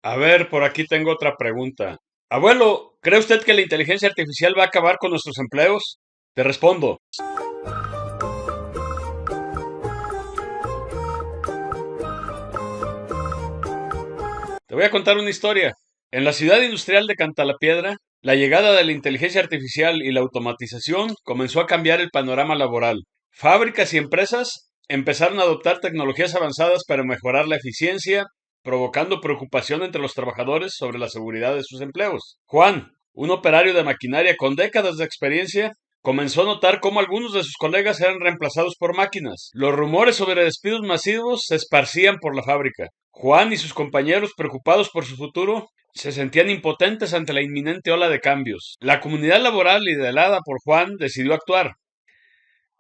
A ver, por aquí tengo otra pregunta. Abuelo, ¿cree usted que la inteligencia artificial va a acabar con nuestros empleos? Te respondo. Te voy a contar una historia. En la ciudad industrial de Cantalapiedra, la llegada de la inteligencia artificial y la automatización comenzó a cambiar el panorama laboral. Fábricas y empresas empezaron a adoptar tecnologías avanzadas para mejorar la eficiencia, provocando preocupación entre los trabajadores sobre la seguridad de sus empleos. Juan, un operario de maquinaria con décadas de experiencia, comenzó a notar cómo algunos de sus colegas eran reemplazados por máquinas. Los rumores sobre despidos masivos se esparcían por la fábrica. Juan y sus compañeros, preocupados por su futuro, se sentían impotentes ante la inminente ola de cambios. La comunidad laboral, liderada por Juan, decidió actuar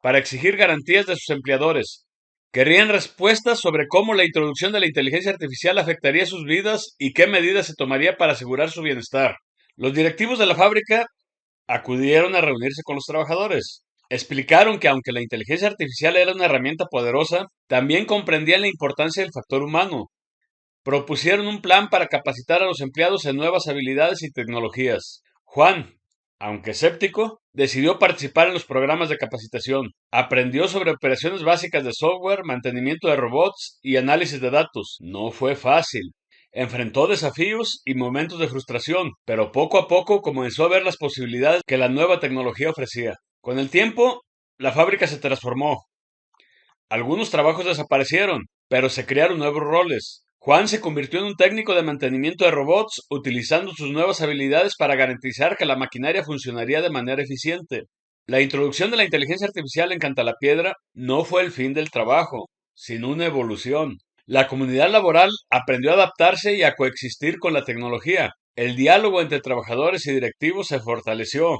para exigir garantías de sus empleadores. Querían respuestas sobre cómo la introducción de la inteligencia artificial afectaría sus vidas y qué medidas se tomaría para asegurar su bienestar. Los directivos de la fábrica acudieron a reunirse con los trabajadores. Explicaron que aunque la inteligencia artificial era una herramienta poderosa, también comprendían la importancia del factor humano. Propusieron un plan para capacitar a los empleados en nuevas habilidades y tecnologías. Juan, aunque escéptico, decidió participar en los programas de capacitación. Aprendió sobre operaciones básicas de software, mantenimiento de robots y análisis de datos. No fue fácil. Enfrentó desafíos y momentos de frustración, pero poco a poco comenzó a ver las posibilidades que la nueva tecnología ofrecía. Con el tiempo, la fábrica se transformó. Algunos trabajos desaparecieron, pero se crearon nuevos roles. Juan se convirtió en un técnico de mantenimiento de robots, utilizando sus nuevas habilidades para garantizar que la maquinaria funcionaría de manera eficiente. La introducción de la inteligencia artificial en Cantalapiedra no fue el fin del trabajo, sino una evolución. La comunidad laboral aprendió a adaptarse y a coexistir con la tecnología. El diálogo entre trabajadores y directivos se fortaleció,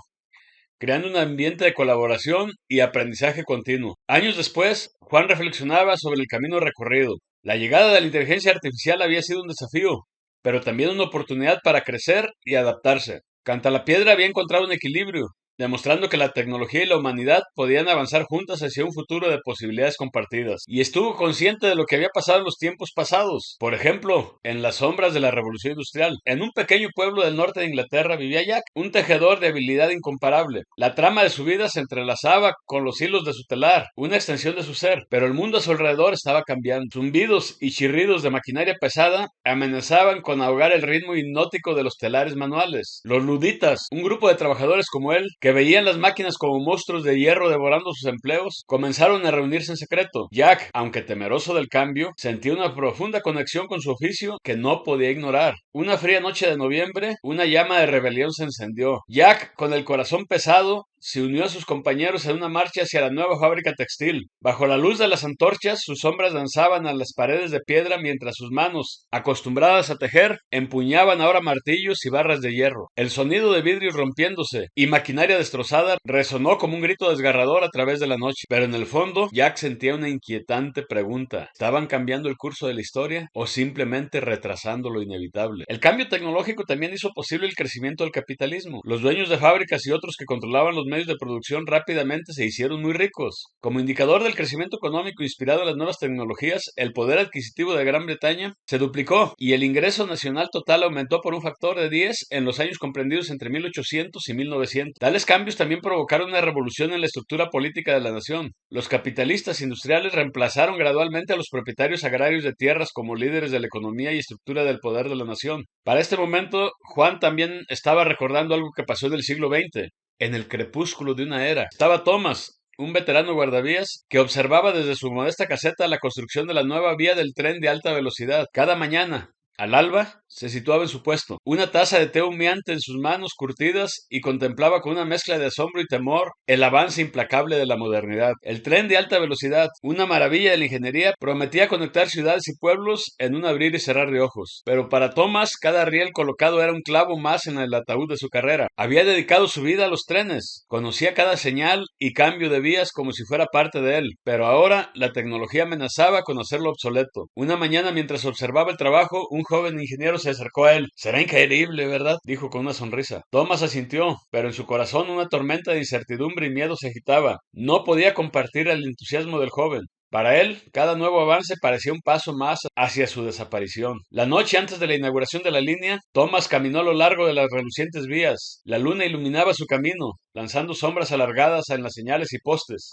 creando un ambiente de colaboración y aprendizaje continuo. Años después, Juan reflexionaba sobre el camino recorrido. La llegada de la inteligencia artificial había sido un desafío, pero también una oportunidad para crecer y adaptarse. Cantalapiedra había encontrado un equilibrio, demostrando que la tecnología y la humanidad podían avanzar juntas hacia un futuro de posibilidades compartidas, y estuvo consciente de lo que había pasado en los tiempos pasados. Por ejemplo, en las sombras de la Revolución Industrial, en un pequeño pueblo del norte de Inglaterra vivía Jack, un tejedor de habilidad incomparable. La trama de su vida se entrelazaba con los hilos de su telar, una extensión de su ser, pero el mundo a su alrededor estaba cambiando. Zumbidos y chirridos de maquinaria pesada amenazaban con ahogar el ritmo hipnótico de los telares manuales. Los luditas, un grupo de trabajadores como él, que veían las máquinas como monstruos de hierro devorando sus empleos, comenzaron a reunirse en secreto. Jack, aunque temeroso del cambio, sentía una profunda conexión con su oficio que no podía ignorar. Una fría noche de noviembre, una llama de rebelión se encendió. Jack, con el corazón pesado, se unió a sus compañeros en una marcha hacia la nueva fábrica textil. Bajo la luz de las antorchas, sus sombras danzaban a las paredes de piedra mientras sus manos, acostumbradas a tejer, empuñaban ahora martillos y barras de hierro. El sonido de vidrios rompiéndose y maquinaria destrozada resonó como un grito desgarrador a través de la noche. Pero en el fondo, Jack sentía una inquietante pregunta. ¿Estaban cambiando el curso de la historia o simplemente retrasando lo inevitable? El cambio tecnológico también hizo posible el crecimiento del capitalismo. Los dueños de fábricas y otros que controlaban los medios de producción rápidamente se hicieron muy ricos. Como indicador del crecimiento económico inspirado en las nuevas tecnologías, el poder adquisitivo de Gran Bretaña se duplicó y el ingreso nacional total aumentó por un factor de 10 en los años comprendidos entre 1800 y 1900. Tales cambios también provocaron una revolución en la estructura política de la nación. Los capitalistas industriales reemplazaron gradualmente a los propietarios agrarios de tierras como líderes de la economía y estructura del poder de la nación. Para este momento, Juan también estaba recordando algo que pasó en el siglo XX. En el crepúsculo de una era, estaba Thomas, un veterano guardavías que observaba desde su modesta caseta la construcción de la nueva vía del tren de alta velocidad. Cada mañana, al alba, se situaba en su puesto, una taza de té humeante en sus manos curtidas y contemplaba con una mezcla de asombro y temor el avance implacable de la modernidad. El tren de alta velocidad, una maravilla de la ingeniería, prometía conectar ciudades y pueblos en un abrir y cerrar de ojos. Pero para Thomas, cada riel colocado era un clavo más en el ataúd de su carrera. Había dedicado su vida a los trenes, conocía cada señal y cambio de vías como si fuera parte de él, pero ahora la tecnología amenazaba con hacerlo obsoleto. Una mañana, mientras observaba el trabajo, un joven ingeniero se acercó a él. Será increíble, ¿verdad? Dijo con una sonrisa. Thomas asintió, pero en su corazón una tormenta de incertidumbre y miedo se agitaba. No podía compartir el entusiasmo del joven. Para él, cada nuevo avance parecía un paso más hacia su desaparición. La noche antes de la inauguración de la línea, Thomas caminó a lo largo de las relucientes vías. La luna iluminaba su camino, lanzando sombras alargadas en las señales y postes,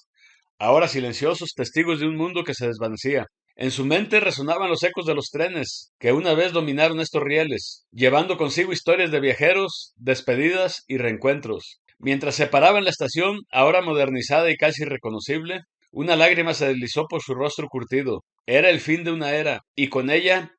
ahora silenciosos testigos de un mundo que se desvanecía. En su mente resonaban los ecos de los trenes que una vez dominaron estos rieles, llevando consigo historias de viajeros, despedidas y reencuentros. Mientras se paraba en la estación, ahora modernizada y casi irreconocible, una lágrima se deslizó por su rostro curtido. Era el fin de una era, y con ella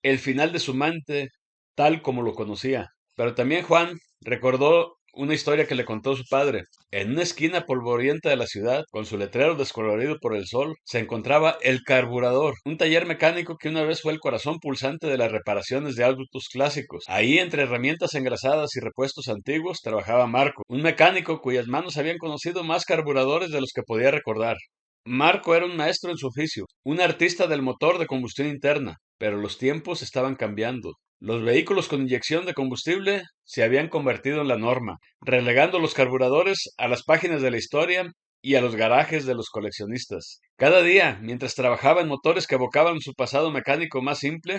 el final de su amante, tal como lo conocía. Pero también Juan recordó una historia que le contó su padre. En una esquina polvorienta de la ciudad, con su letrero descolorido por el sol, se encontraba El Carburador, un taller mecánico que una vez fue el corazón pulsante de las reparaciones de autos clásicos. Ahí, entre herramientas engrasadas y repuestos antiguos, trabajaba Marco, un mecánico cuyas manos habían conocido más carburadores de los que podía recordar. Marco era un maestro en su oficio, un artista del motor de combustión interna, pero los tiempos estaban cambiando. Los vehículos con inyección de combustible se habían convertido en la norma, relegando los carburadores a las páginas de la historia y a los garajes de los coleccionistas. Cada día, mientras trabajaba en motores que evocaban su pasado mecánico más simple,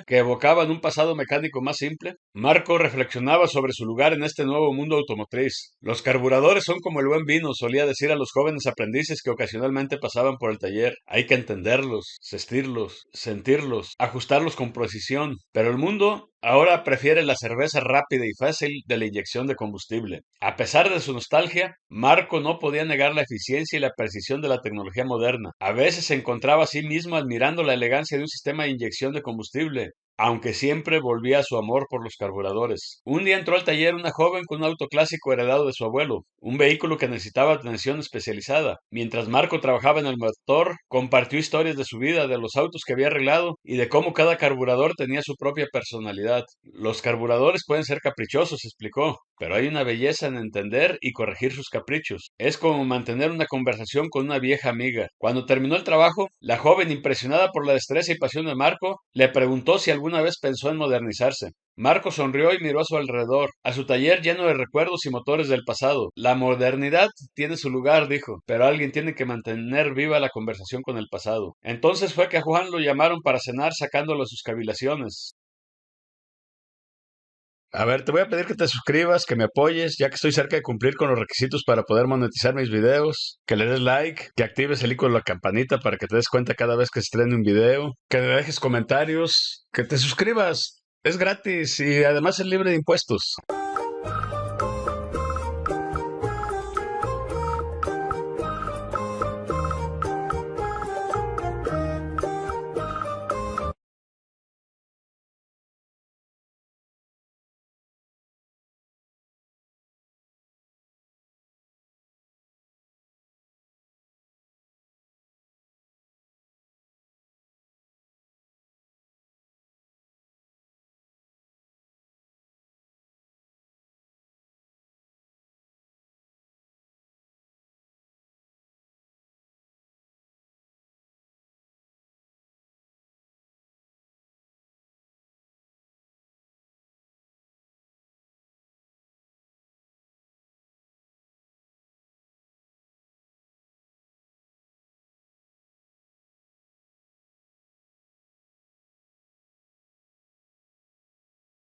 Marco reflexionaba sobre su lugar en este nuevo mundo automotriz. Los carburadores son como el buen vino, solía decir a los jóvenes aprendices que ocasionalmente pasaban por el taller. Hay que entenderlos, vestirlos, sentirlos, ajustarlos con precisión. Pero el mundo ahora prefiere la cerveza rápida y fácil de la inyección de combustible. A pesar de su nostalgia, Marco no podía negar la eficiencia y la precisión de la tecnología moderna. A veces se encontraba a sí mismo admirando la elegancia de un sistema de inyección de combustible, aunque siempre volvía a su amor por los carburadores. Un día entró al taller una joven con un auto clásico heredado de su abuelo, un vehículo que necesitaba atención especializada. Mientras Marco trabajaba en el motor, compartió historias de su vida, de los autos que había arreglado y de cómo cada carburador tenía su propia personalidad. Los carburadores pueden ser caprichosos, explicó, pero hay una belleza en entender y corregir sus caprichos. Es como mantener una conversación con una vieja amiga. Cuando terminó el trabajo, la joven, impresionada por la destreza y pasión de Marco, le preguntó si alguna vez pensó en modernizarse. Marco sonrió y miró a su alrededor, a su taller lleno de recuerdos y motores del pasado. La modernidad tiene su lugar, dijo, pero alguien tiene que mantener viva la conversación con el pasado. Entonces fue que a Juan lo llamaron para cenar sacándolo de sus cavilaciones. A ver, te voy a pedir que te suscribas, que me apoyes, ya que estoy cerca de cumplir con los requisitos para poder monetizar mis videos, que le des like, que actives el icono de la campanita para que te des cuenta cada vez que se estrene un video, que me dejes comentarios, que te suscribas. Es gratis y además es libre de impuestos.